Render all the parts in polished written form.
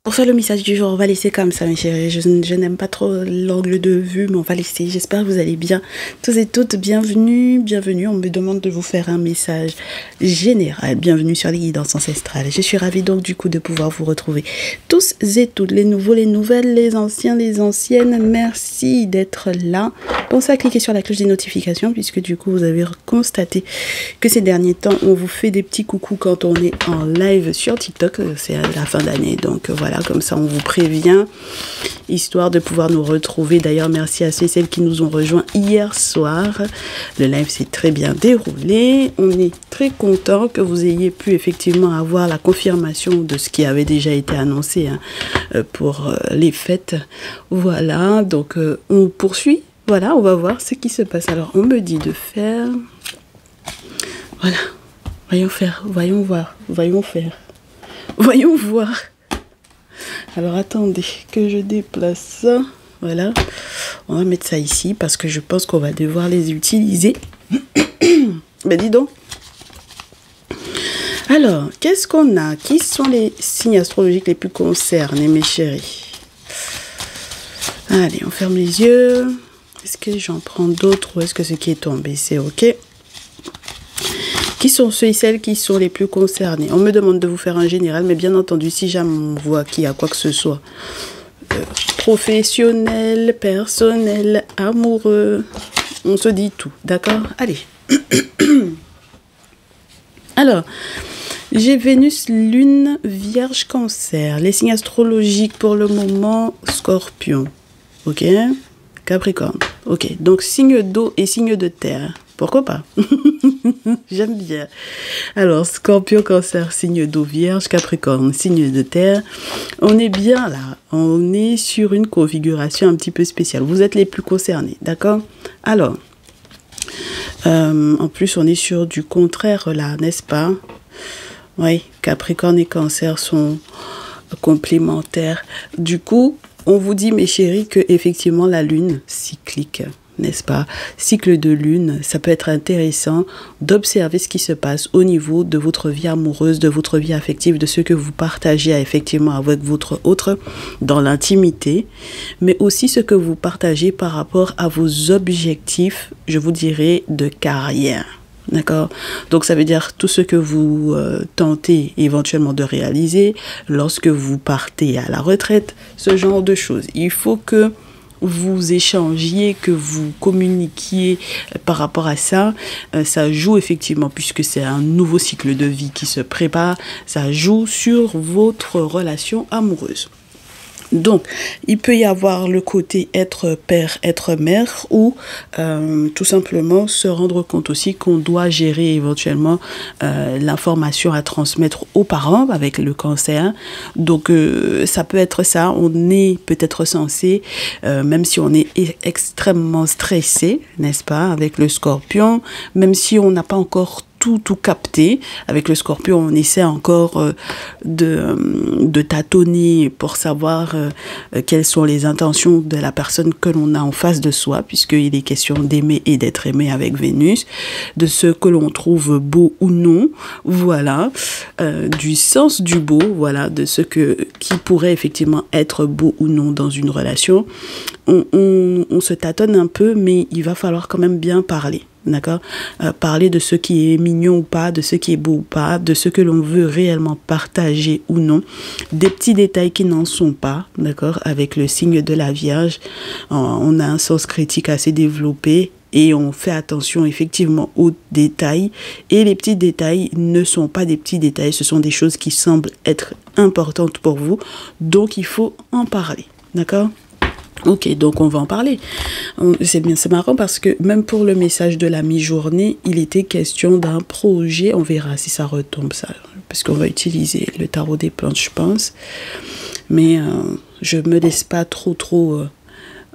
Pour faire le message du jour, on va laisser comme ça, mes chéris. Je n'aime pas trop l'angle de vue, mais on va laisser. J'espère que vous allez bien. Tous et toutes, bienvenue, bienvenue. On me demande de vous faire un message général. Bienvenue sur les guidances ancestrales. Je suis ravie donc du coup de pouvoir vous retrouver tous et toutes, les nouveaux, les nouvelles, les anciens, les anciennes. Merci d'être là. Pensez à cliquer sur la cloche des notifications, puisque du coup, vous avez constaté que ces derniers temps, on vous fait des petits coucous quand on est en live sur TikTok. C'est à la fin d'année, donc voilà. Comme ça, on vous prévient, histoire de pouvoir nous retrouver. D'ailleurs, merci à ceux et celles qui nous ont rejoints hier soir. Le live s'est très bien déroulé. On est très content que vous ayez pu effectivement avoir la confirmation de ce qui avait déjà été annoncé pour les fêtes. Voilà, donc on poursuit. Voilà, on va voir ce qui se passe. Alors, on me dit de faire... Voilà, voyons faire, voyons voir, voyons faire. Voyons voir. Alors, attendez que je déplace ça. Voilà. On va mettre ça ici parce que je pense qu'on va devoir les utiliser. Ben, dis donc. Alors, qu'est-ce qu'on a? Qui sont les signes astrologiques les plus concernés, mes chéris? Allez, on ferme les yeux. Est-ce que j'en prends d'autres ou est-ce que ce qui est tombé, c'est OK? Qui sont ceux et celles qui sont les plus concernés? On me demande de vous faire un général, mais bien entendu, si jamais on voit qu'il y a quoi que ce soit, professionnel, personnel, amoureux, on se dit tout, d'accord? Allez. Alors, j'ai Vénus, Lune, Vierge, Cancer. Les signes astrologiques pour le moment, Scorpion. OK? Capricorne. OK. Donc, signe d'eau et signe de terre. Pourquoi pas? J'aime bien. Alors, Scorpion, Cancer, signe d'eau, Vierge, Capricorne, signe de terre. On est bien là. On est sur une configuration un petit peu spéciale. Vous êtes les plus concernés, d'accord? Alors, en plus, on est sur du contraire là, n'est-ce pas? Oui, Capricorne et Cancer sont complémentaires. Du coup, on vous dit, mes chéris, que effectivement la lune cyclique, n'est-ce pas? Cycle de lune, ça peut être intéressant d'observer ce qui se passe au niveau de votre vie amoureuse, de votre vie affective, de ce que vous partagez effectivement avec votre autre dans l'intimité, mais aussi ce que vous partagez par rapport à vos objectifs, je vous dirais, de carrière. D'accord? Donc, ça veut dire tout ce que vous tentez éventuellement de réaliser lorsque vous partez à la retraite, ce genre de choses. Il faut que vous échangiez, que vous communiquiez par rapport à ça. Ça joue effectivement, puisque c'est un nouveau cycle de vie qui se prépare, ça joue sur votre relation amoureuse. Donc, il peut y avoir le côté être père, être mère, ou tout simplement se rendre compte aussi qu'on doit gérer éventuellement l'information à transmettre aux parents avec le cancer. Donc, ça peut être ça. On est peut-être censé, même si on est extrêmement stressé, n'est-ce pas, avec le Scorpion, même si on n'a pas encore tout capté. Avec le Scorpion, on essaie encore de tâtonner pour savoir quelles sont les intentions de la personne que l'on a en face de soi, puisqu'il est question d'aimer et d'être aimé avec Vénus, de ce que l'on trouve beau ou non, voilà, du sens du beau, voilà, de ce qui pourrait effectivement être beau ou non dans une relation. On se tâtonne un peu, mais il va falloir quand même bien parler. D'accord? Parler de ce qui est mignon ou pas, de ce qui est beau ou pas, de ce que l'on veut réellement partager ou non, des petits détails qui n'en sont pas, d'accord? Avec le signe de la Vierge, on a un sens critique assez développé et on fait attention effectivement aux détails, et les petits détails ne sont pas des petits détails, ce sont des choses qui semblent être importantes pour vous, donc il faut en parler, d'accord? Ok, donc on va en parler. C'est marrant parce que même pour le message de la mi-journée, il était question d'un projet. On verra si ça retombe, ça, parce qu'on va utiliser le tarot des plantes, je pense. Mais je me laisse pas trop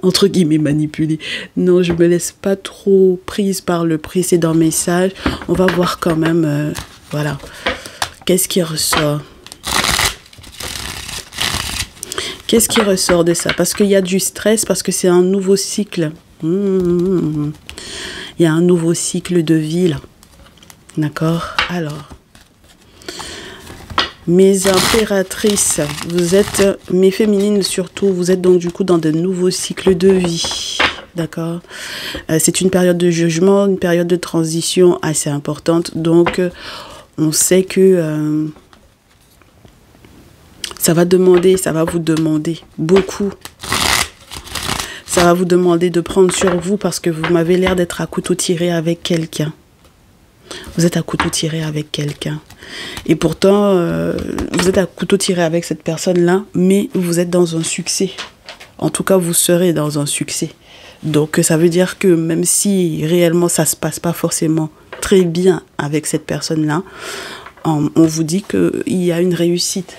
entre guillemets manipuler. Non, je me laisse pas trop prise par le précédent message. On va voir quand même, voilà, qu'est-ce qui ressort. Qu'est-ce qui ressort de ça? Parce qu'il y a du stress, parce que c'est un nouveau cycle. Il y a un nouveau cycle de vie, là. D'accord? Alors, Mes impératrices, vous êtes, mes féminines surtout, vous êtes donc du coup dans de nouveaux cycles de vie. D'accord, c'est une période de jugement, une période de transition assez importante. Donc, on sait que ça va vous demander beaucoup. Ça va vous demander de prendre sur vous parce que vous m'avez l'air d'être à couteau tiré avec quelqu'un. Vous êtes à couteau tiré avec quelqu'un. Et pourtant, vous êtes à couteau tiré avec cette personne-là, mais vous êtes dans un succès. En tout cas, vous serez dans un succès. Donc, ça veut dire que même si réellement ça ne se passe pas forcément très bien avec cette personne-là, on vous dit qu'il y a une réussite.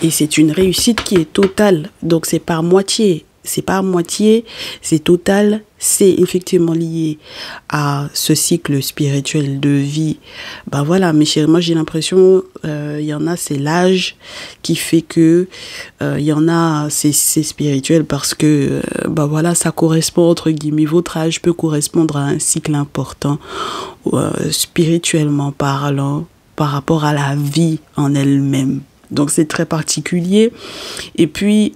Et c'est une réussite qui est totale. Donc, c'est par moitié. C'est pas à moitié, c'est total. C'est effectivement lié à ce cycle spirituel de vie. Ben voilà, mes chéris, moi j'ai l'impression, il y en a, c'est l'âge qui fait que, il y en a, c'est spirituel parce que, ben voilà, ça correspond, entre guillemets, votre âge peut correspondre à un cycle important, spirituellement parlant, par rapport à la vie en elle-même. Donc c'est très particulier. Et puis,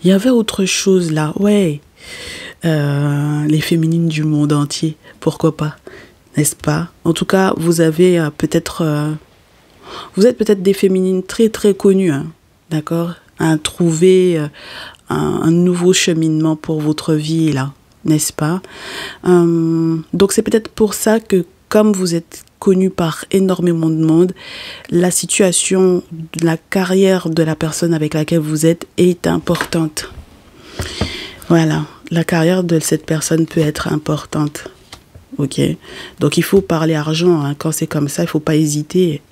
il y avait autre chose là, ouais, les féminines du monde entier, pourquoi pas, n'est-ce pas? En tout cas, vous avez peut-être, vous êtes peut-être des féminines très très connues, hein, d'accord, à trouver un nouveau cheminement pour votre vie là, n'est-ce pas? Donc c'est peut-être pour ça que comme vous êtes connu par énormément de monde, la situation, la carrière de la personne avec laquelle vous êtes est importante. Voilà, la carrière de cette personne peut être importante. Ok, donc il faut parler argent, hein. Quand c'est comme ça, il ne faut pas hésiter.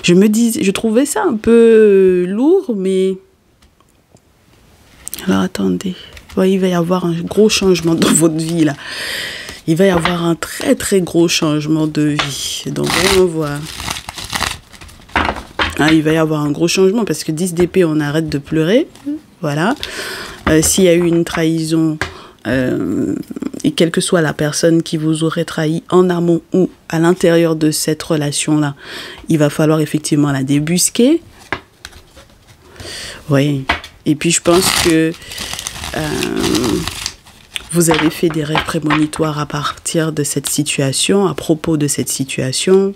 Je trouvais ça un peu lourd, mais... Alors attendez, ouais, il va y avoir un gros changement dans votre vie là. Il va y avoir un très très gros changement de vie. Donc on voit. Ah, il va y avoir un gros changement parce que 10 d'épée, on arrête de pleurer. Voilà. S'il y a eu une trahison, et quelle que soit la personne qui vous aurait trahi en amont ou à l'intérieur de cette relation-là, il va falloir effectivement la débusquer. Oui. Et puis je pense que... vous avez fait des rêves prémonitoires à partir de cette situation, à propos de cette situation.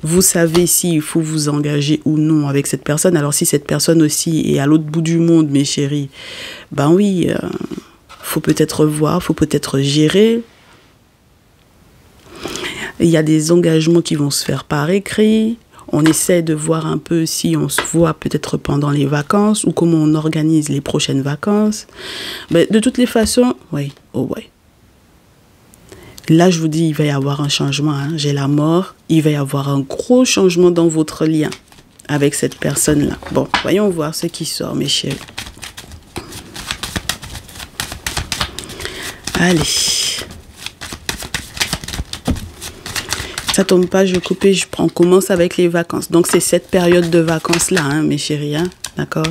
Vous savez s'il faut vous engager ou non avec cette personne. Alors si cette personne aussi est à l'autre bout du monde, mes chéris, ben oui, faut peut-être voir, faut peut-être gérer. Il y a des engagements qui vont se faire par écrit. On essaie de voir un peu si on se voit peut-être pendant les vacances ou comment on organise les prochaines vacances. Mais de toutes les façons, oui, oh ouais. Là, je vous dis, il va y avoir un changement. Hein. J'ai la mort. Il va y avoir un gros changement dans votre lien avec cette personne-là. Bon, voyons voir ce qui sort, mes chéris. Allez. Ça tombe pas, je coupe et je prends. On commence avec les vacances. Donc, c'est cette période de vacances-là, hein, mes chéris, hein, d'accord?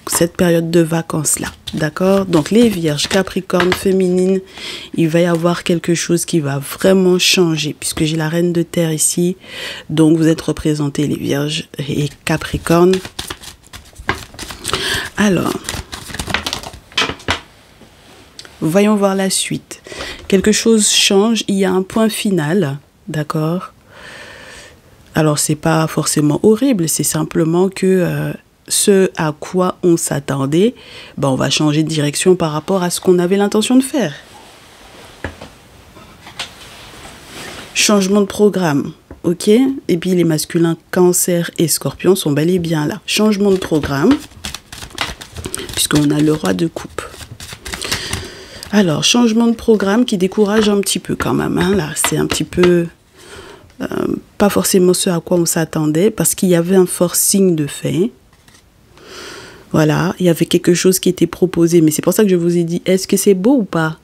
Cette période de vacances-là, d'accord? Donc, les vierges, capricorne, féminine, il va y avoir quelque chose qui va vraiment changer, puisque j'ai la reine de terre ici. Donc, vous êtes représentés, les vierges et capricorne. Alors, voyons voir la suite. Quelque chose change, il y a un point final. D'accord. Alors, c'est pas forcément horrible, c'est simplement que ce à quoi on s'attendait, ben, on va changer de direction par rapport à ce qu'on avait l'intention de faire. Changement de programme, ok? Et puis, les masculins Cancer et Scorpion sont bel et bien là. Changement de programme, puisqu'on a le roi de coupe. Alors, changement de programme qui décourage un petit peu quand même. Hein, là, c'est un petit peu pas forcément ce à quoi on s'attendait parce qu'il y avait un forcing de fait. Voilà, il y avait quelque chose qui était proposé. Mais c'est pour ça que je vous ai dit, est-ce que c'est beau ou pas?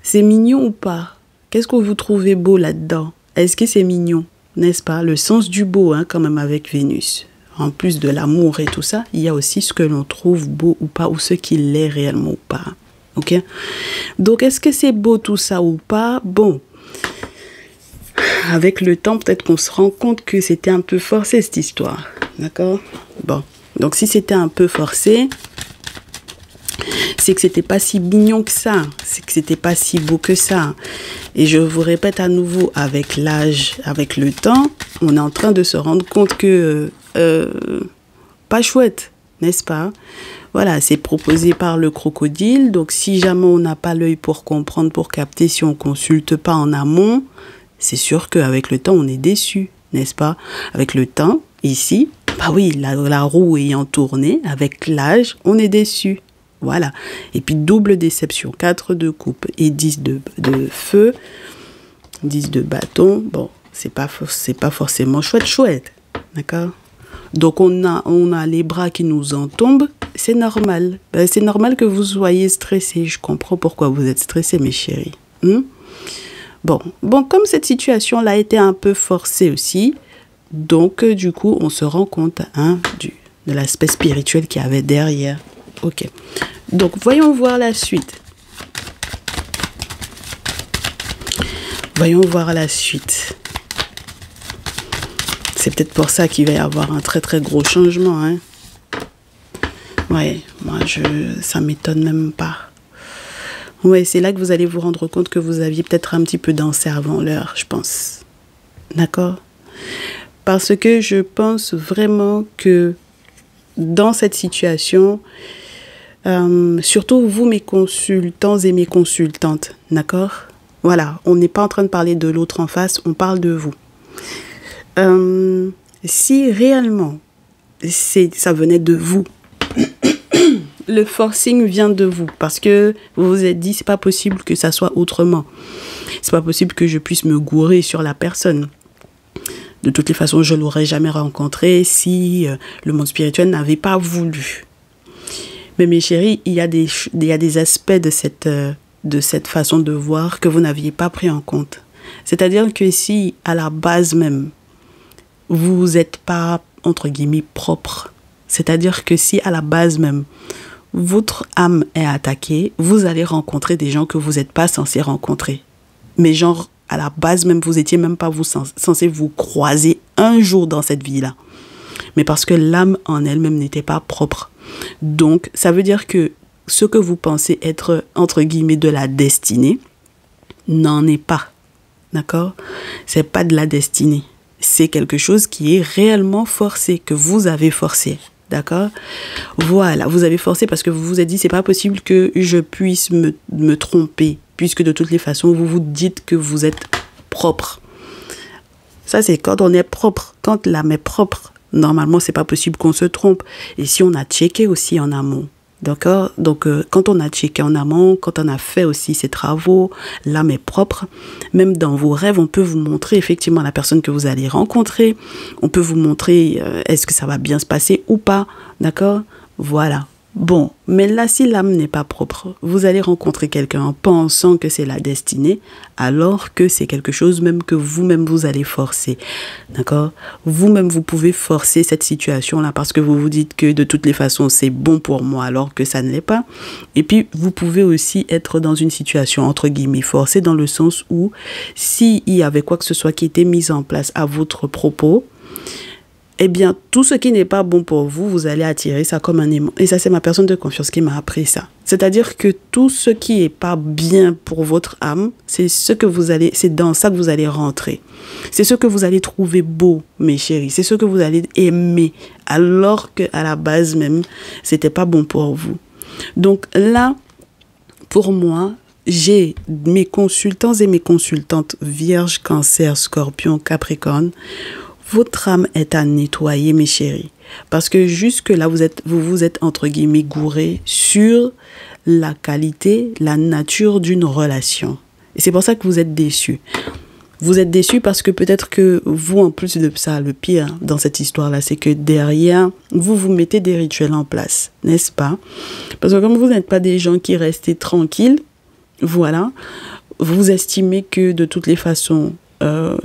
C'est mignon ou pas? Qu'est-ce que vous trouvez beau là-dedans? Est-ce que c'est mignon? N'est-ce pas? Le sens du beau, hein, quand même, avec Vénus. En plus de l'amour et tout ça, il y a aussi ce que l'on trouve beau ou pas, ou ce qu'il est réellement ou pas. Ok? Donc, est-ce que c'est beau tout ça ou pas? Bon. avec le temps, peut-être qu'on se rend compte que c'était un peu forcé cette histoire. D'accord? Bon. Donc, si c'était un peu forcé, c'est que c'était pas si mignon que ça. C'est que c'était pas si beau que ça. Et je vous répète à nouveau, avec l'âge, avec le temps, on est en train de se rendre compte que pas chouette, n'est-ce pas? Voilà, c'est proposé par le crocodile. Donc, si jamais on n'a pas l'œil pour comprendre, pour capter, si on consulte pas en amont, c'est sûr qu'avec le temps, on est déçu, n'est-ce pas? Avec le temps, ici, bah oui, la roue ayant tourné, avec l'âge, on est déçu. Voilà. Et puis, double déception. 4 de coupe et 10 de feu. 10 de bâton. Bon, c'est pas forcément chouette. D'accord? Donc, on a les bras qui nous en tombent. C'est normal. Ben, c'est normal que vous soyez stressés. Je comprends pourquoi vous êtes stressés, mes chéris. Bon, comme cette situation-là a été un peu forcée aussi, donc, du coup, on se rend compte de l'aspect spirituel qu'il y avait derrière. Ok. Donc, voyons voir la suite. Voyons voir la suite. C'est peut-être pour ça qu'il va y avoir un très très gros changement. Hein. Ouais, moi, ça m'étonne même pas. Ouais, c'est là que vous allez vous rendre compte que vous aviez peut-être un petit peu dansé avant l'heure, je pense. D'accord? Parce que je pense vraiment que dans cette situation, surtout vous, mes consultants et mes consultantes, d'accord? Voilà, on n'est pas en train de parler de l'autre en face, on parle de vous. Si réellement, ça venait de vous, le forcing vient de vous, parce que vous vous êtes dit, c'est pas possible que ça soit autrement. C'est pas possible que je puisse me gourer sur la personne. De toutes les façons, je ne l'aurais jamais rencontré si le monde spirituel n'avait pas voulu. Mais mes chéris, il y a des aspects de cette façon de voir que vous n'aviez pas pris en compte. C'est-à-dire que si, à la base même, vous n'êtes pas, entre guillemets, propre, c'est-à-dire que si, à la base même, votre âme est attaquée, vous allez rencontrer des gens que vous n'êtes pas censés rencontrer. Mais genre, à la base même, vous n'étiez même pas censé vous croiser un jour dans cette vie-là. Mais parce que l'âme en elle-même n'était pas propre. Donc, ça veut dire que ce que vous pensez être, entre guillemets, de la destinée, n'en est pas. D'accord? C'est pas de la destinée. C'est quelque chose qui est réellement forcé, que vous avez forcé. D'accord? Voilà, vous avez forcé parce que vous vous êtes dit, c'est pas possible que je puisse me tromper, puisque de toutes les façons, vous vous dites que vous êtes propre. Ça, c'est quand on est propre. Quand l'âme est propre, normalement, c'est pas possible qu'on se trompe. Et si on a checké aussi en amont, d'accord? Donc, quand on a checké en amont, quand on a fait aussi ces travaux, l'âme est propre. Même dans vos rêves, on peut vous montrer effectivement la personne que vous allez rencontrer. On peut vous montrer est-ce que ça va bien se passer ou pas, d'accord? Voilà. Bon, mais là, si l'âme n'est pas propre, vous allez rencontrer quelqu'un en pensant que c'est la destinée, alors que c'est quelque chose même que vous-même vous allez forcer, d'accord? Vous-même, vous pouvez forcer cette situation-là parce que vous vous dites que de toutes les façons, c'est bon pour moi, alors que ça ne l'est pas. Et puis, vous pouvez aussi être dans une situation, entre guillemets, forcée dans le sens où, s'il y avait quoi que ce soit qui était mis en place à votre propos, eh bien, tout ce qui n'est pas bon pour vous, vous allez attirer ça comme un aimant. Et ça, c'est ma personne de confiance qui m'a appris ça. C'est-à-dire que tout ce qui n'est pas bien pour votre âme, c'est dans ça que vous allez rentrer. C'est ce que vous allez trouver beau, mes chéris. C'est ce que vous allez aimer, alors qu'à la base même, c'était pas bon pour vous. Donc là, pour moi, j'ai mes consultants et mes consultantes Vierge, Cancer, Scorpion, Capricorne. Votre âme est à nettoyer, mes chéris. Parce que jusque-là, vous vous êtes, entre guillemets, gourés sur la qualité, la nature d'une relation. Et c'est pour ça que vous êtes déçus. Vous êtes déçus parce que peut-être que vous, en plus de ça, le pire dans cette histoire-là, c'est que derrière, vous mettez des rituels en place, n'est-ce pas? Parce que comme vous n'êtes pas des gens qui restent tranquilles, voilà, vous estimez que de toutes les façons,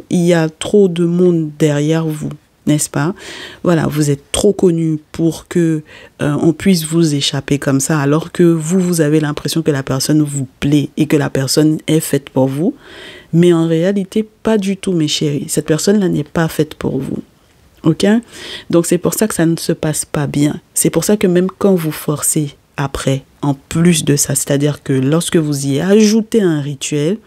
il y a trop de monde derrière vous, n'est-ce pas? Voilà, vous êtes trop connu pour que on puisse vous échapper comme ça, alors que vous avez l'impression que la personne vous plaît et que la personne est faite pour vous. Mais en réalité, pas du tout, mes chéris. Cette personne-là n'est pas faite pour vous. Ok? Donc, c'est pour ça que ça ne se passe pas bien. C'est pour ça que même quand vous forcez après, en plus de ça, c'est-à-dire que lorsque vous y ajoutez un rituel,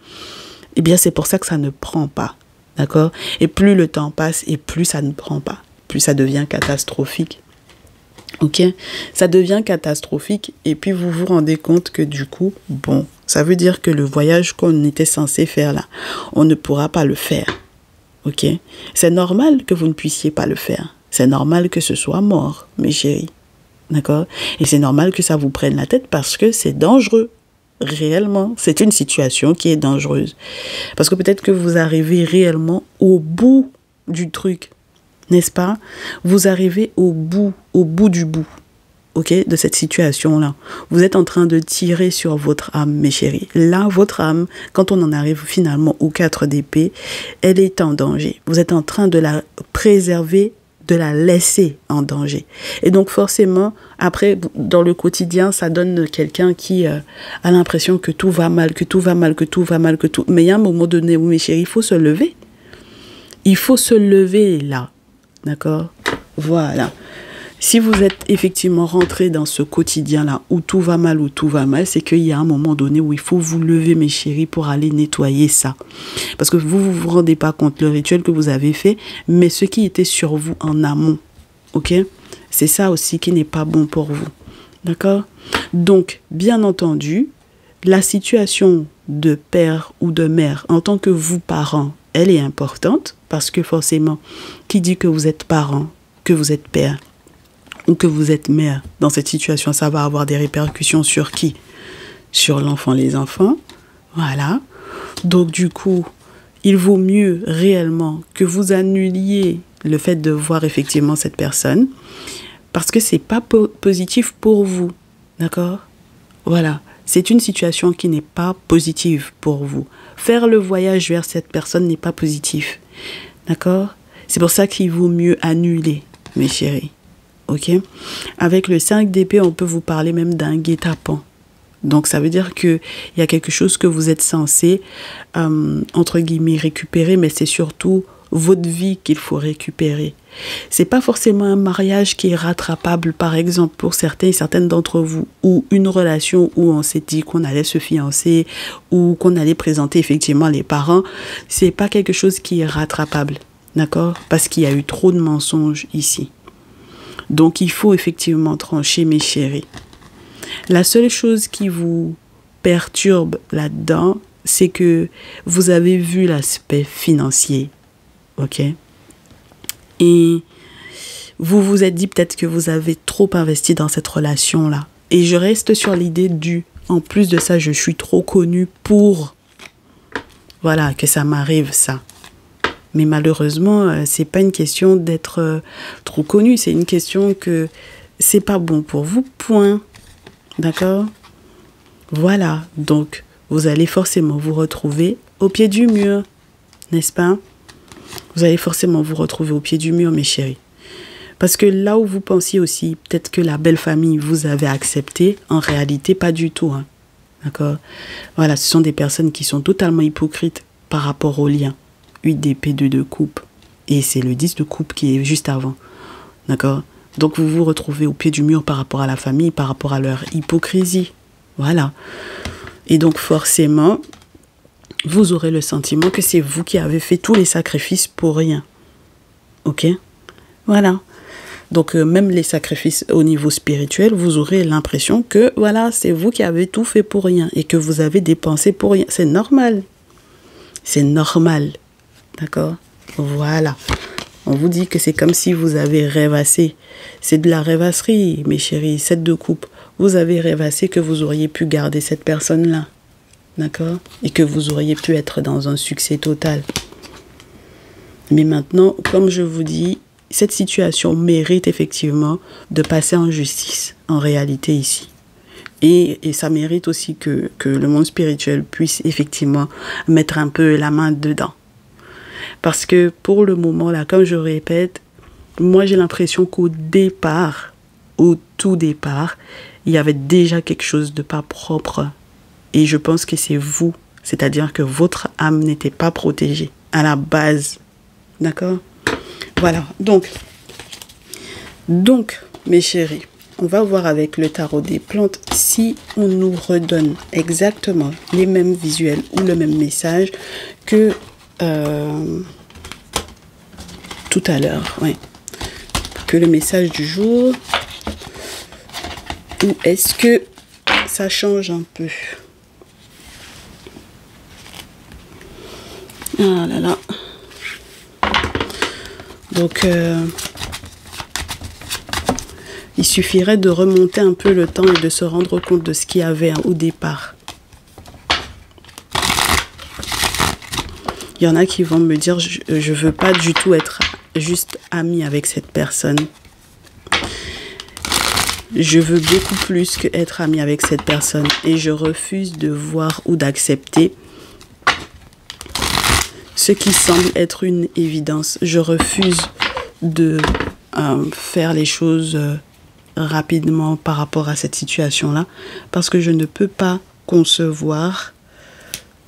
eh bien, c'est pour ça que ça ne prend pas. D'accord? Et plus le temps passe et plus ça ne prend pas. Plus ça devient catastrophique. Ok? Ça devient catastrophique et puis vous vous rendez compte que du coup, bon, ça veut dire que le voyage qu'on était censé faire là, on ne pourra pas le faire. Ok? C'est normal que vous ne puissiez pas le faire. C'est normal que ce soit mort, mes chéris. D'accord? Et c'est normal que ça vous prenne la tête parce que c'est dangereux. Réellement, c'est une situation qui est dangereuse. Parce que peut-être que vous arrivez réellement au bout du truc. N'est-ce pas? Vous arrivez au bout du bout, ok, de cette situation-là. Vous êtes en train de tirer sur votre âme, mes chéris. Là, votre âme, quand on en arrive finalement aux 4 d'épée, elle est en danger. Vous êtes en train de la préserver, de la laisser en danger. Et donc forcément, après, dans le quotidien, ça donne quelqu'un qui a l'impression que tout va mal, que tout va mal, que tout va mal, que tout... Mais il y a un moment donné où, mes chéris, il faut se lever. Il faut se lever là. D'accord? Voilà. Si vous êtes effectivement rentré dans ce quotidien-là où tout va mal, c'est qu'il y a un moment donné où il faut vous lever, mes chéris, pour aller nettoyer ça. Parce que vous ne vous rendez pas compte le rituel que vous avez fait, mais ce qui était sur vous en amont. Ok? C'est ça aussi qui n'est pas bon pour vous. D'accord? Donc, bien entendu, la situation de père ou de mère en tant que vous, parents, elle est importante parce que forcément, qui dit que vous êtes parent, que vous êtes père ou que vous êtes mère, dans cette situation, ça va avoir des répercussions sur qui? Sur l'enfant, les enfants. Voilà. Donc du coup, il vaut mieux réellement que vous annuliez le fait de voir effectivement cette personne parce que c'est pas positif pour vous. D'accord? Voilà. C'est une situation qui n'est pas positive pour vous. Faire le voyage vers cette personne n'est pas positif. D'accord? C'est pour ça qu'il vaut mieux annuler, mes chéris. Ok? Avec le 5 d'épée, on peut vous parler même d'un guet-apens. Donc, ça veut dire qu'il y a quelque chose que vous êtes censé, entre guillemets, récupérer, mais c'est surtout votre vie qu'il faut récupérer. C'est pas forcément un mariage qui est rattrapable, par exemple, pour certains et certaines d'entre vous, ou une relation où on s'est dit qu'on allait se fiancer, ou qu'on allait présenter effectivement les parents. C'est pas quelque chose qui est rattrapable, d'accord? Parce qu'il y a eu trop de mensonges ici. Donc, il faut effectivement trancher, mes chéris. La seule chose qui vous perturbe là-dedans, c'est que vous avez vu l'aspect financier, ok? Et vous vous êtes dit peut-être que vous avez trop investi dans cette relation-là. Et je reste sur l'idée du, en plus de ça, je suis trop connue pour, voilà, que ça m'arrive ça. Mais malheureusement, c'est pas une question d'être trop connue, c'est une question que c'est pas bon pour vous, point. D'accord? Voilà, donc vous allez forcément vous retrouver au pied du mur, n'est-ce pas? Vous allez forcément vous retrouver au pied du mur, mes chéris. Parce que là où vous pensiez aussi, peut-être que la belle famille vous avait accepté, en réalité, pas du tout. Hein. D'accord? Voilà, ce sont des personnes qui sont totalement hypocrites par rapport au lien. 8 d'épée, 2 de coupe. Et c'est le 10 de coupe qui est juste avant. D'accord? Donc vous vous retrouvez au pied du mur par rapport à la famille, par rapport à leur hypocrisie. Voilà. Et donc forcément, vous aurez le sentiment que c'est vous qui avez fait tous les sacrifices pour rien. Ok? Voilà. Donc même les sacrifices au niveau spirituel, vous aurez l'impression que voilà, c'est vous qui avez tout fait pour rien et que vous avez dépensé pour rien. C'est normal. C'est normal. D'accord? Voilà. On vous dit que c'est comme si vous avez rêvassé. C'est de la rêvasserie, mes chéris. 7 de coupe. Vous avez rêvassé que vous auriez pu garder cette personne-là. D'accord? Et que vous auriez pu être dans un succès total. Mais maintenant, comme je vous dis, cette situation mérite effectivement de passer en justice, en réalité ici. Et ça mérite aussi que le monde spirituel puisse effectivement mettre un peu la main dedans. Parce que pour le moment, là, comme je répète, moi j'ai l'impression qu'au départ, au tout départ, il y avait déjà quelque chose de pas propre. Et je pense que c'est vous, C'est-à-dire que votre âme n'était pas protégée à la base. D'accord? Voilà. Donc, mes chéris, on va voir avec le tarot des plantes si on nous redonne exactement les mêmes visuels ou le même message que tout à l'heure. Ouais. Que le message du jour. Ou est-ce que ça change un peu? Ah là là. Donc, il suffirait de remonter un peu le temps et de se rendre compte de ce qu'il y avait au départ. Il y en a qui vont me dire, je veux pas du tout être juste amie avec cette personne. Je veux beaucoup plus que être amie avec cette personne. Et je refuse de voir ou d'accepter ce qui semble être une évidence. Je refuse de faire les choses rapidement par rapport à cette situation-là. Parce que je ne peux pas concevoir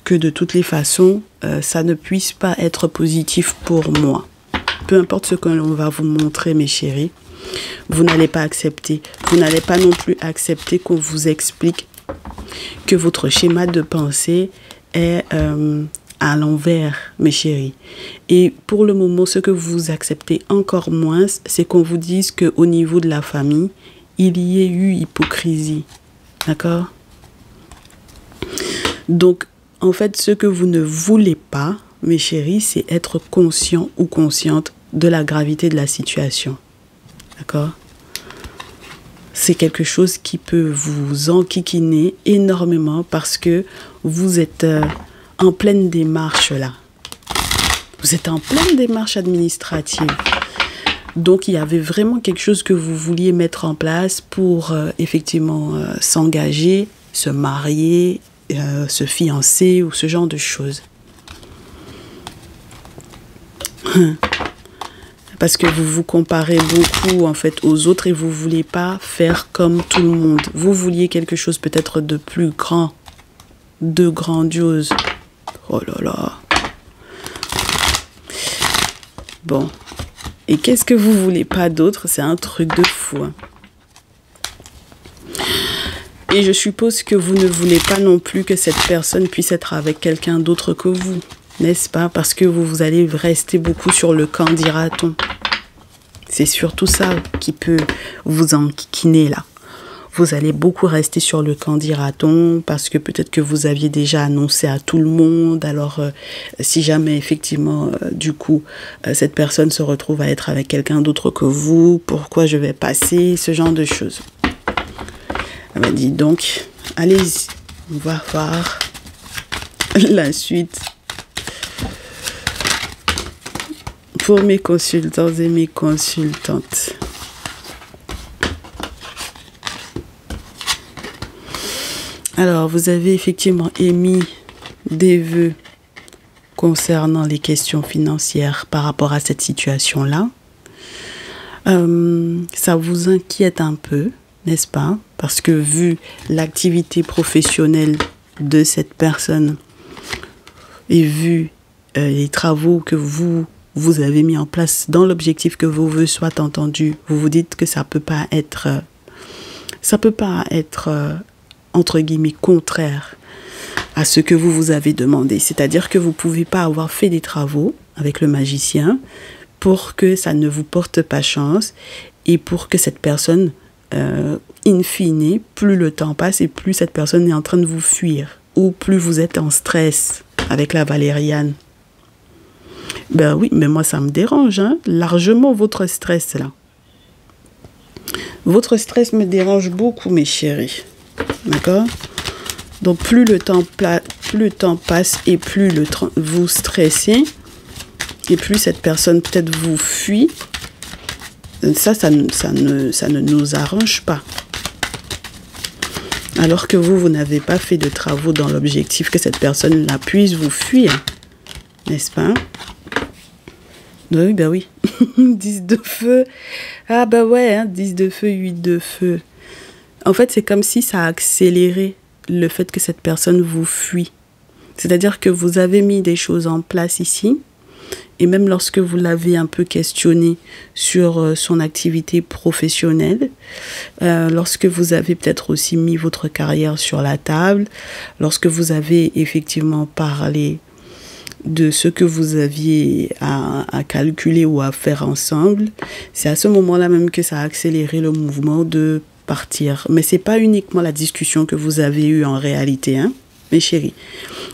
que de toutes les façons, ça ne puisse pas être positif pour moi. Peu importe ce que l'on va vous montrer, mes chéris, vous n'allez pas accepter. Vous n'allez pas non plus accepter qu'on vous explique que votre schéma de pensée est à l'envers, mes chéris. Et pour le moment, ce que vous acceptez encore moins, c'est qu'on vous dise qu'au niveau de la famille, il y ait eu hypocrisie. D'accord? Donc, en fait, ce que vous ne voulez pas, mes chéris, c'est être conscient ou consciente de la gravité de la situation. D'accord? C'est quelque chose qui peut vous enquiquiner énormément parce que vous êtes en pleine démarche là. Vous êtes en pleine démarche administrative. Donc, il y avait vraiment quelque chose que vous vouliez mettre en place pour effectivement s'engager, se marier, se fiancer ou ce genre de choses. Parce que vous vous comparez beaucoup en fait aux autres et vous ne voulez pas faire comme tout le monde. Vous vouliez quelque chose peut-être de plus grand, de grandiose. Oh là là. Bon. Et qu'est-ce que vous voulez pas d'autre? C'est un truc de fou. Hein. Et je suppose que vous ne voulez pas non plus que cette personne puisse être avec quelqu'un d'autre que vous. N'est-ce pas? Parce que vous allez rester beaucoup sur le camp, dira-t-on. C'est surtout ça qui peut vous enquiquiner là. Vous allez beaucoup rester sur le camp, dira-t-on, parce que peut-être que vous aviez déjà annoncé à tout le monde. Alors, si jamais effectivement, du coup, cette personne se retrouve à être avec quelqu'un d'autre que vous, pourquoi je vais passer, ce genre de choses. Elle m'a dit donc, allez-y, on va voir la suite. Pour mes consultants et mes consultantes. Alors, vous avez effectivement émis des vœux concernant les questions financières par rapport à cette situation-là. Ça vous inquiète un peu, n'est-ce pas? Parce que vu l'activité professionnelle de cette personne et vu les travaux que vous avez mis en place dans l'objectif que vos vœux soient entendus, vous vous dites que ça peut pas être entre guillemets contraire à ce que vous avez demandé. C'est-à-dire que vous pouvez pas avoir fait des travaux avec le magicien pour que ça ne vous porte pas chance et pour que cette personne, in fine, plus le temps passe et plus cette personne est en train de vous fuir ou plus vous êtes en stress avec la valériane. Ben oui, mais moi ça me dérange, hein, largement votre stress là. Votre stress me dérange beaucoup, mes chéris. D'accord? Donc plus le temps passe et plus vous stressez et plus cette personne peut-être vous fuit, ça ne nous arrange pas. Alors que vous n'avez pas fait de travaux dans l'objectif que cette personne-là puisse vous fuir. N'est-ce pas? Oui, ben oui. 10 de feu. Ah ben ouais, hein, 10 de feu, 8 de feu. En fait, c'est comme si ça a accéléré le fait que cette personne vous fuit. C'est-à-dire que vous avez mis des choses en place ici. Et même lorsque vous l'avez un peu questionné sur son activité professionnelle, lorsque vous avez peut-être aussi mis votre carrière sur la table, lorsque vous avez effectivement parlé de ce que vous aviez à calculer ou à faire ensemble, c'est à ce moment-là même que ça a accéléré le mouvement de partir. Mais ce n'est pas uniquement la discussion que vous avez eue en réalité, hein, mes chéris.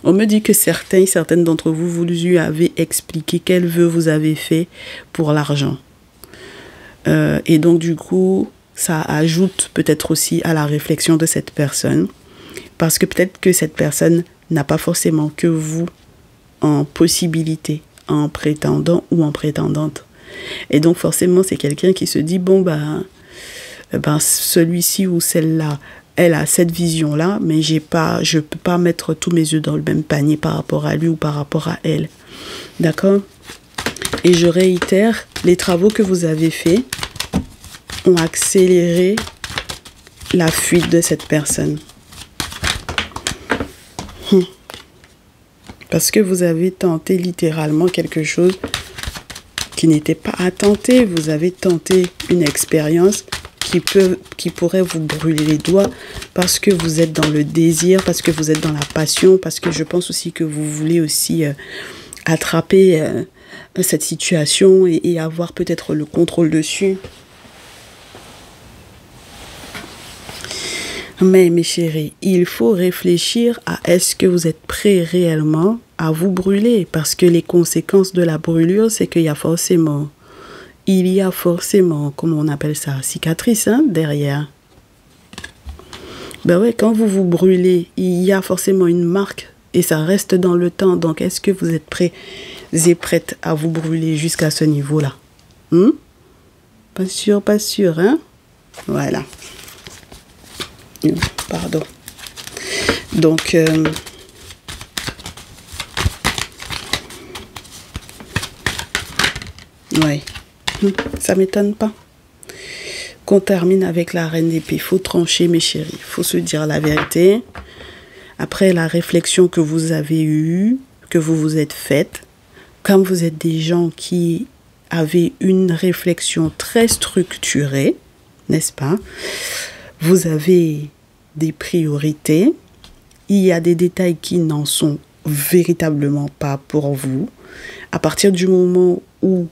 On me dit que certaines d'entre vous, vous lui avez expliqué quel vœu vous avez fait pour l'argent. Et donc, du coup, ça ajoute peut-être aussi à la réflexion de cette personne. Parce que peut-être que cette personne n'a pas forcément que vous en possibilité, en prétendant ou en prétendante. Et donc, forcément, c'est quelqu'un qui se dit, bon, celui-ci ou celle-là, elle a cette vision-là, mais je ne peux pas mettre tous mes œufs dans le même panier par rapport à lui ou par rapport à elle. D'accord? Et je réitère, les travaux que vous avez faits ont accéléré la fuite de cette personne. Parce que vous avez tenté littéralement quelque chose qui n'était pas à tenter. Vous avez tenté une expérience qui pourrait vous brûler les doigts parce que vous êtes dans le désir, parce que vous êtes dans la passion, parce que je pense aussi que vous voulez aussi attraper cette situation et avoir peut-être le contrôle dessus. Mais mes chéris, il faut réfléchir à est-ce que vous êtes prêts réellement à vous brûler, parce que les conséquences de la brûlure, c'est qu'il y a forcément, comment on appelle ça, cicatrice derrière. Ben ouais, quand vous vous brûlez, il y a forcément une marque et ça reste dans le temps. Donc, est-ce que vous êtes prêts et prêtes à vous brûler jusqu'à ce niveau-là? Pas sûr, hein? Voilà. Pardon. Donc, ouais. Ça m'étonne pas. Qu'on termine avec la reine d'épée. Il faut trancher, mes chéris. Il faut se dire la vérité. Après la réflexion que vous avez eue, que vous vous êtes faite, comme vous êtes des gens qui avaient une réflexion très structurée, n'est-ce pas? Vous avez des priorités. Il y a des détails qui n'en sont véritablement pas pour vous. À partir du moment où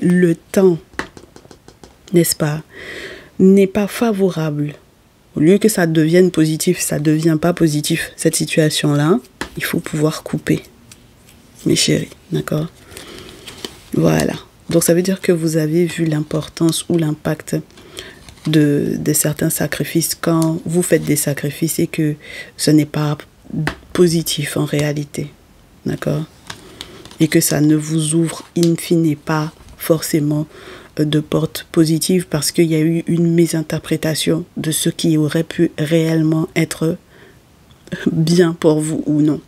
le temps, n'est-ce pas, n'est pas favorable, au lieu que ça devienne positif, ça ne devient pas positif, cette situation-là, il faut pouvoir couper, mes chéris, d'accord? Voilà. Donc, ça veut dire que vous avez vu l'importance ou l'impact de certains sacrifices quand vous faites des sacrifices et que ce n'est pas positif en réalité, d'accord? Et que ça ne vous ouvre in fine pas forcément de portes positives parce qu'il y a eu une mésinterprétation de ce qui aurait pu réellement être bien pour vous ou non.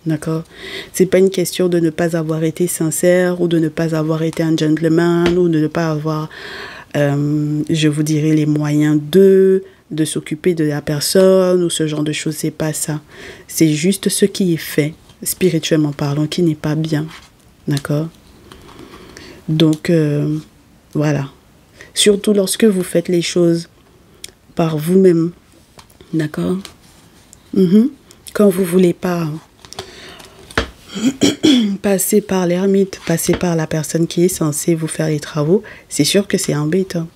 D'accord? C'est pas une question de ne pas avoir été sincère ou de ne pas avoir été un gentleman ou de ne pas avoir, je vous dirais, les moyens de s'occuper de la personne ou ce genre de choses. C'est pas ça. C'est juste ce qui est fait, spirituellement parlant, qui n'est pas bien. D'accord? Donc, voilà. Surtout lorsque vous faites les choses par vous-même. D'accord? Quand vous ne voulez pas passer par l'ermite, passer par la personne qui est censée vous faire les travaux, c'est sûr que c'est embêtant.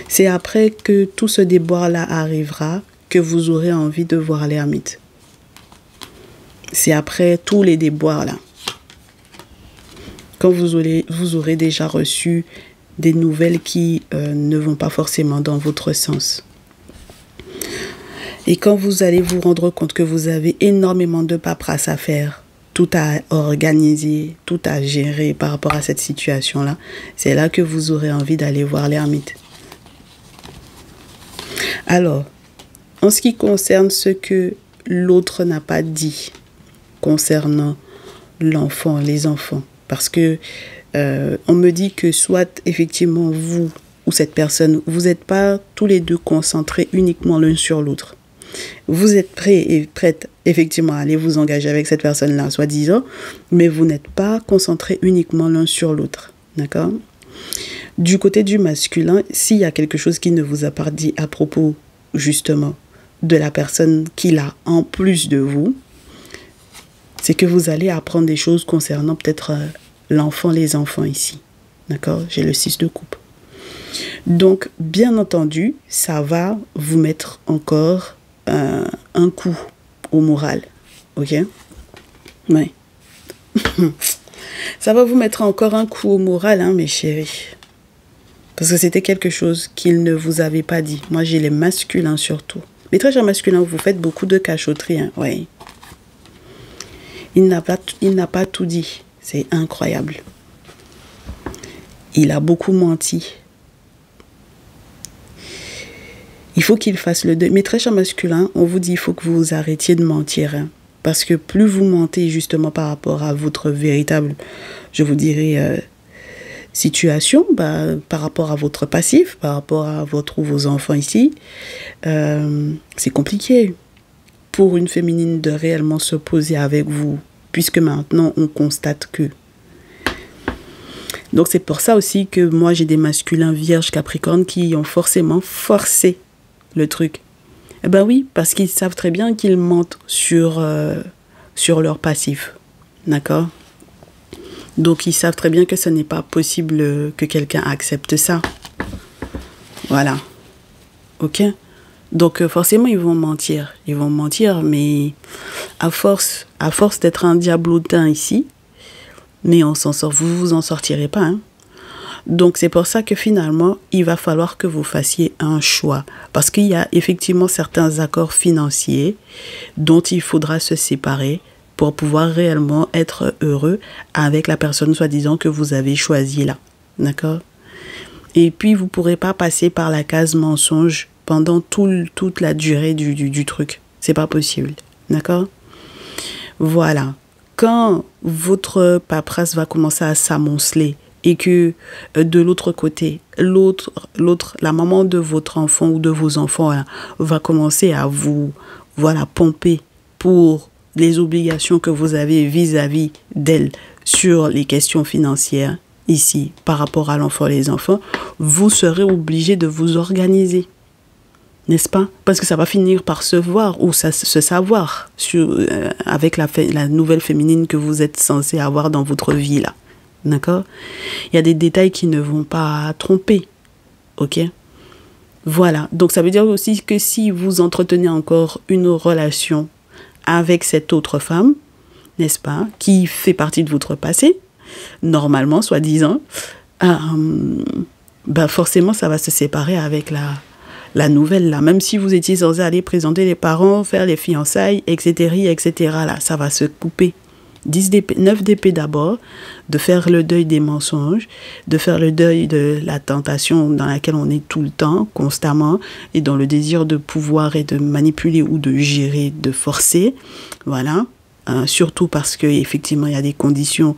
C'est après que tout ce déboire-là arrivera que vous aurez envie de voir l'ermite. C'est après tous les déboires-là. Quand vous aurez déjà reçu des nouvelles qui ne vont pas forcément dans votre sens. Et quand vous allez vous rendre compte que vous avez énormément de paperasse à faire, tout à organiser, tout à gérer par rapport à cette situation-là, c'est là que vous aurez envie d'aller voir l'ermite. Alors, en ce qui concerne ce que l'autre n'a pas dit concernant l'enfant, les enfants, parce que on me dit que soit effectivement vous ou cette personne, vous n'êtes pas tous les deux concentrés uniquement l'un sur l'autre. Vous êtes prêts et prêtes effectivement aller vous engager avec cette personne-là, soi-disant, mais vous n'êtes pas concentrés uniquement l'un sur l'autre. D'accord? Du côté du masculin, s'il y a quelque chose qui ne vous a pas dit à propos, justement, de la personne qu'il a en plus de vous, c'est que vous allez apprendre des choses concernant peut-être l'enfant, les enfants ici. D'accord? J'ai le 6 de coupe. Donc, bien entendu, ça va vous mettre encore un coup au moral. Ok? Oui. Ça va vous mettre encore un coup au moral, hein, mes chéris. Parce que c'était quelque chose qu'il ne vous avait pas dit. Moi, j'ai les masculins surtout. Les très chers masculins, vous faites beaucoup de cachotterie. Hein, oui. Il n'a pas tout dit. C'est incroyable. Il a beaucoup menti. Il faut qu'il fasse le deuil. Mais très chers masculins, on vous dit il faut que vous arrêtiez de mentir. Hein, parce que plus vous mentez justement par rapport à votre véritable, je vous dirais, situation, par rapport à votre passif, par rapport à votre ou vos enfants ici, c'est compliqué pour une féminine de réellement se poser avec vous, puisque maintenant on constate que. Donc c'est pour ça aussi que moi j'ai des masculins vierges capricornes qui ont forcément forcé le truc. Eh ben oui, parce qu'ils savent très bien qu'ils mentent sur leur passif. D'accord? Donc ils savent très bien que ce n'est pas possible que quelqu'un accepte ça. Voilà. Ok? Donc forcément ils vont mentir. Ils vont mentir, mais à force d'être un diablotin ici, mais on s'en sort, vous en sortirez pas. Hein? Donc c'est pour ça que finalement, il va falloir que vous fassiez un choix. Parce qu'il y a effectivement certains accords financiers dont il faudra se séparer pour pouvoir réellement être heureux avec la personne soi-disant que vous avez choisie là. D'accord? Et puis vous ne pourrez pas passer par la case mensonge pendant toute la durée du truc. C'est pas possible. D'accord? Voilà. Quand votre paperasse va commencer à s'amonceler et que de l'autre côté, la maman de votre enfant ou de vos enfants là, va commencer à vous pomper pour les obligations que vous avez vis-à-vis d'elle sur les questions financières ici par rapport à l'enfant et les enfants, vous serez obligé de vous organiser. N'est-ce pas? Parce que ça va finir par se voir ou se savoir avec la nouvelle féminine que vous êtes censé avoir dans votre vie là. D'accord? Il y a des détails qui ne vont pas tromper. Ok? Voilà. Donc ça veut dire aussi que si vous entretenez encore une relation avec cette autre femme, n'est-ce pas? Qui fait partie de votre passé, normalement, soi-disant, forcément ça va se séparer avec la nouvelle là, même si vous étiez censé aller présenter les parents, faire les fiançailles, etc., là, ça va se couper. 9 d'épée d'abord, de faire le deuil des mensonges, de faire le deuil de la tentation dans laquelle on est tout le temps, constamment, et dans le désir de pouvoir et de manipuler ou de gérer, de forcer, voilà. Surtout parce qu'effectivement, il y a des conditions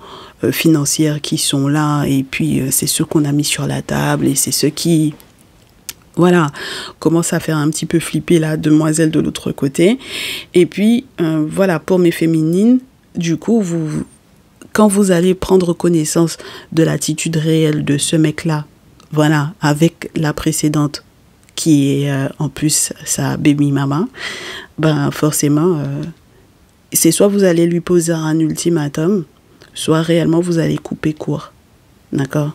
financières qui sont là, et puis c'est ce qu'on a mis sur la table, et c'est ce qui... Voilà, commence à faire un petit peu flipper la demoiselle de l'autre côté. Et puis, voilà, pour mes féminines, du coup, quand vous allez prendre connaissance de l'attitude réelle de ce mec-là, voilà, avec la précédente, qui est en plus sa baby mama, forcément, c'est soit vous allez lui poser un ultimatum, soit réellement vous allez couper court. D'accord?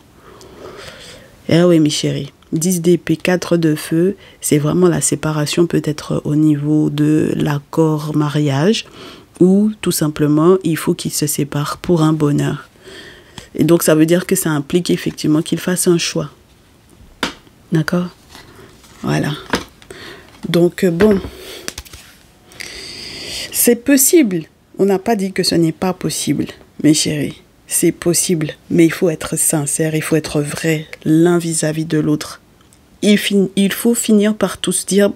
Eh oui, mes chéris. 10 d'épée, 4 de feu, c'est vraiment la séparation peut-être au niveau de l'accord mariage ou tout simplement il faut qu'ils se séparent pour un bonheur. Et donc ça veut dire que ça implique effectivement qu'ils fassent un choix. D'accord? Voilà. Donc bon, c'est possible. On n'a pas dit que ce n'est pas possible, mes chéris. C'est possible, mais il faut être sincère, il faut être vrai l'un vis-à-vis de l'autre. Il faut finir par tout se dire,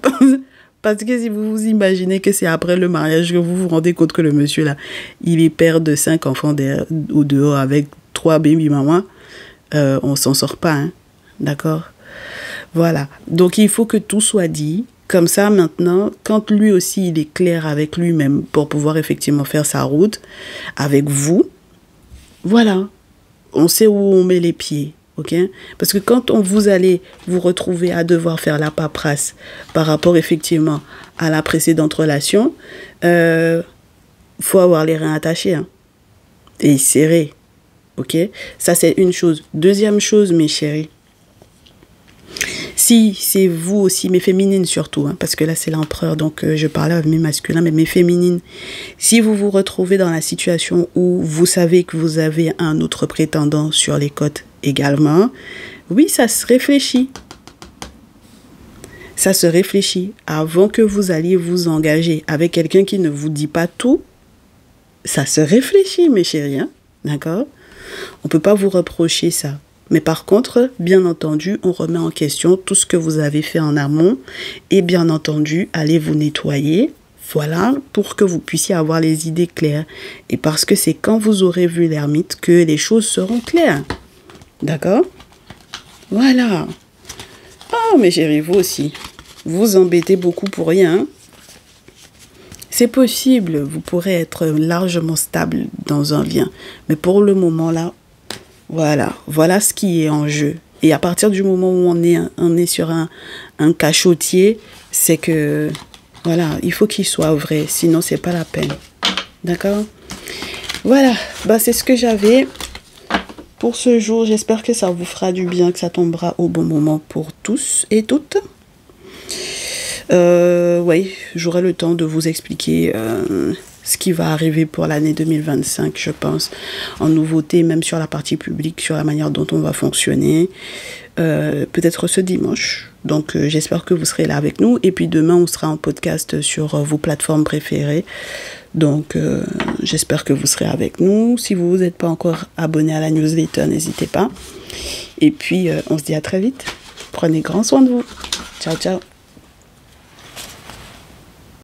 parce que si vous vous imaginez que c'est après le mariage que vous vous rendez compte que le monsieur là, il est père de 5 enfants au dehors avec 3 baby mamans, on s'en sort pas, hein, d'accord? Voilà, donc il faut que tout soit dit. Comme ça, maintenant, quand lui aussi, il est clair avec lui-même pour pouvoir effectivement faire sa route avec vous, voilà, on sait où on met les pieds. Ok? Parce que quand vous allez vous retrouver à devoir faire la paperasse par rapport effectivement à la précédente relation, faut avoir les reins attachés, hein, et serrés. Ok? Ça, c'est une chose. Deuxième chose, mes chéris. Si c'est vous aussi, mes féminines surtout, hein, parce que là c'est l'empereur, donc je parlais avec mes masculins, mais mes féminines, si vous vous retrouvez dans la situation où vous savez que vous avez un autre prétendant sur les côtes également, oui, ça se réfléchit. Ça se réfléchit. Avant que vous alliez vous engager avec quelqu'un qui ne vous dit pas tout, ça se réfléchit, mes chéris, hein, d'accord? On ne peut pas vous reprocher ça. Mais par contre, bien entendu, on remet en question tout ce que vous avez fait en amont et bien entendu, allez vous nettoyer, voilà, pour que vous puissiez avoir les idées claires. Et parce que c'est quand vous aurez vu l'ermite que les choses seront claires. D'accord? Voilà. Oh, mes chéris, vous aussi. Vous embêtez beaucoup pour rien. C'est possible, vous pourrez être largement stable dans un bien. Mais pour le moment là, voilà ce qui est en jeu. Et à partir du moment où on est sur un cachotier, c'est que, voilà, il faut qu'il soit vrai, sinon c'est pas la peine. D'accord? Voilà, bah c'est ce que j'avais pour ce jour. J'espère que ça vous fera du bien, que ça tombera au bon moment pour tous et toutes. Oui, j'aurai le temps de vous expliquer ce qui va arriver pour l'année 2025, je pense, en nouveauté, même sur la partie publique, sur la manière dont on va fonctionner, peut-être ce dimanche. Donc, j'espère que vous serez là avec nous. Et puis demain, on sera en podcast sur vos plateformes préférées. Donc, j'espère que vous serez avec nous. Si vous n'êtes pas encore abonné à la newsletter, n'hésitez pas. Et puis, on se dit à très vite. Prenez grand soin de vous. Ciao, ciao.